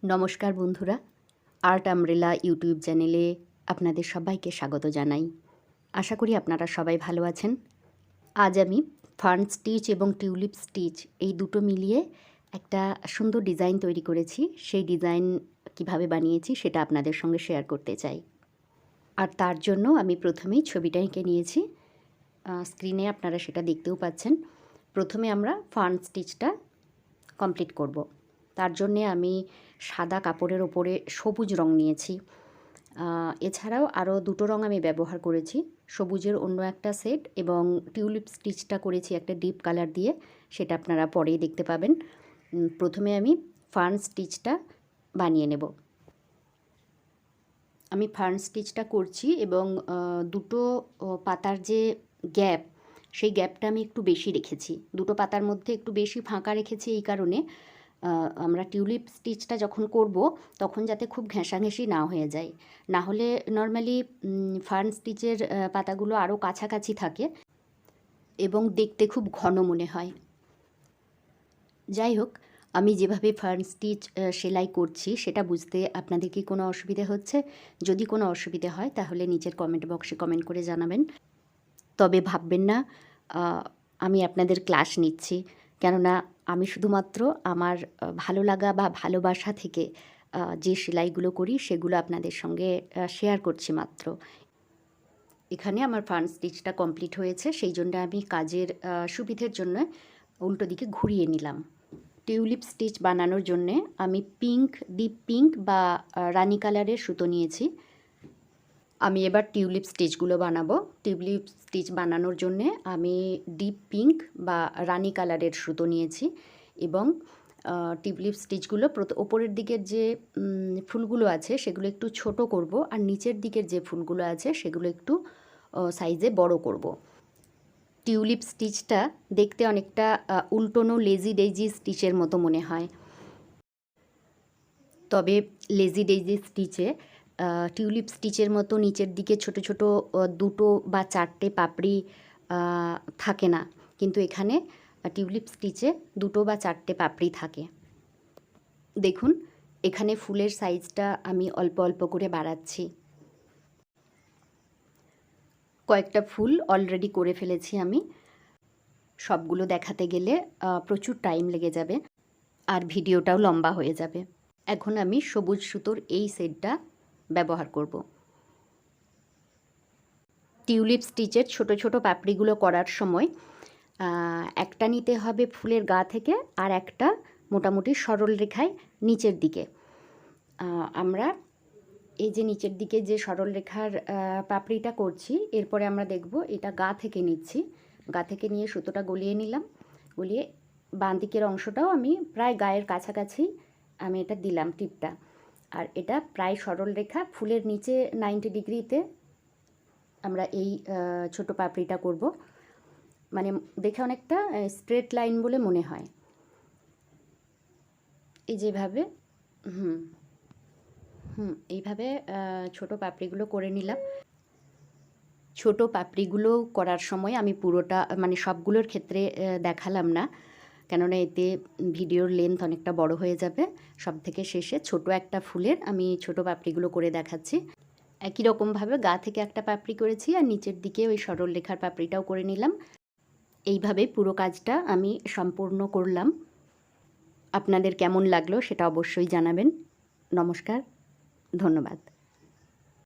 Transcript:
নমস্কার বন্ধুরা, আর্টআমব্রেলা ইউটিউব চ্যানেলে আপনাদের সবাইকে স্বাগত জানাই। আশা করি আপনারা সবাই ভালো আছেন। আজ আমি ফার্ন স্টিচ এবং টিউলিপ স্টিচ এই দুটো মিলিয়ে একটা সুন্দর ডিজাইন তৈরি করেছি। সেই ডিজাইন কিভাবে বানিয়েছি সেটা আপনাদের সঙ্গে শেয়ার করতে চাই। আর তার জন্য আমি প্রথমেই ছবিটা এঁকে নিয়েছি। স্ক্রিনে আপনারা সেটা দেখতেও পাচ্ছেন। প্রথমে আমরা ফার্ন স্টিচটা কমপ্লিট করব। তার জন্যে আমি সাদা কাপড়ের ওপরে সবুজ রং নিয়েছি। এছাড়াও আরও দুটো রং আমি ব্যবহার করেছি, সবুজের অন্য একটা সেট এবং টিউলিপ স্টিচটা করেছি একটা ডিপ কালার দিয়ে, সেটা আপনারা পরেই দেখতে পাবেন। প্রথমে আমি ফার্ন স্টিচটা বানিয়ে নেব। আমি ফার্ন স্টিচটা করছি এবং দুটো পাতার যে গ্যাপ, সেই গ্যাপটা আমি একটু বেশি রেখেছি। দুটো পাতার মধ্যে একটু বেশি ফাঁকা রেখেছি এই কারণে আমরা টিউলিপ স্টিচটা যখন করব তখন যাতে খুব ঘেঁষাঘেঁষি না হয়ে যায়। না হলে নর্মালি ফার্ন স্টিচের পাতাগুলো আরও কাছাকাছি থাকে এবং দেখতে খুব ঘন মনে হয়। যাই হোক, আমি যেভাবে ফার্ন স্টিচ সেলাই করছি সেটা বুঝতে আপনাদের কি কোনো অসুবিধা হচ্ছে? যদি কোনো অসুবিধা হয় তাহলে নিচের কমেন্ট বক্সে কমেন্ট করে জানাবেন। তবে ভাববেন না আমি আপনাদের ক্লাস নিচ্ছি, কেননা আমি শুধুমাত্র আমার ভালো লাগা বা ভালোবাসা থেকে যে সেলাইগুলো করি সেগুলো আপনাদের সঙ্গে শেয়ার করছি মাত্র। এখানে আমার ফার্ন স্টিচটা কমপ্লিট হয়েছে, সেই জন্য আমি কাজের সুবিধের জন্য উল্টো দিকে ঘুরিয়ে নিলাম। টিউলিপ স্টিচ বানানোর জন্যে আমি পিঙ্ক, ডিপ পিঙ্ক বা রানি কালারের সুতো নিয়েছি। আমি এবার টিউলিপ স্টিচগুলো বানাবো। টিউলিপ স্টিচ বানানোর জন্যে আমি ডিপ পিঙ্ক বা রানি কালারের সুতো নিয়েছি এবং টিউলিপ স্টিচগুলো ওপরের দিকের যে ফুলগুলো আছে সেগুলো একটু ছোট করব, আর নিচের দিকের যে ফুলগুলো আছে সেগুলো একটু সাইজে বড় করব। টিউলিপ স্টিচটা দেখতে অনেকটা উল্টোনো লেজি ডেইজি স্টিচের মতো মনে হয়, তবে লেজি ডেইজি স্টিচে টিউলিপ স্টিচের মতো নিচের দিকে ছোট ছোট দুটো বা চারটে পাপড়ি থাকে না, কিন্তু এখানে টিউলিপ স্টিচে দুটো বা চারটে পাপড়ি থাকে। দেখুন, এখানে ফুলের সাইজটা আমি অল্প অল্প করে বাড়াচ্ছি। কয়েকটা ফুল অলরেডি করে ফেলেছি আমি। সবগুলো দেখাতে গেলে প্রচুর টাইম লেগে যাবে আর ভিডিওটাও লম্বা হয়ে যাবে। এখন আমি সবুজ সুতোর এই সেটটা ব্যবহার করব। টিউলিপ স্টিচের ছোট ছোট পাপড়িগুলো করার সময় একটা নিতে হবে ফুলের গা থেকে, আর একটা মোটামুটি সরল রেখায় নিচের দিকে। আমরা এই যে নিচের দিকে যে সরল রেখার পাপড়িটা করছি, এরপরে আমরা দেখব এটা গা থেকে নিচ্ছি। গা থেকে নিয়ে সুতোটা গলিয়ে নিলাম, গলিয়ে বাঁ দিকের অংশটাও আমি প্রায় গায়ের কাছাকাছি আমি এটা দিলাম টিপটা। আর এটা প্রায় সরল রেখা, ফুলের নিচে 90 ডিগ্রিতে আমরা এই ছোট পাপড়িটা করব। মানে দেখে অনেকটা স্ট্রেট লাইন বলে মনে হয়। এই যেভাবে এইভাবে ছোট পাপড়িগুলো করে নিলাম। ছোট পাপড়িগুলো করার সময় আমি পুরোটা মানে সবগুলোর ক্ষেত্রে দেখালাম না, কেননা এতে ভিডিওর লেন্থ অনেকটা বড় হয়ে যাবে। সব থেকে শেষে ছোট একটা ফুলের আমি ছোট পাপড়িগুলো করে দেখাচ্ছি। একই রকমভাবে গা থেকে একটা পাপড়ি করেছি আর নিচের দিকে ওই সরল রেখার পাপড়িটাও করে নিলাম। এইভাবে পুরো কাজটা আমি সম্পূর্ণ করলাম। আপনাদের কেমন লাগলো সেটা অবশ্যই জানাবেন। নমস্কার, ধন্যবাদ।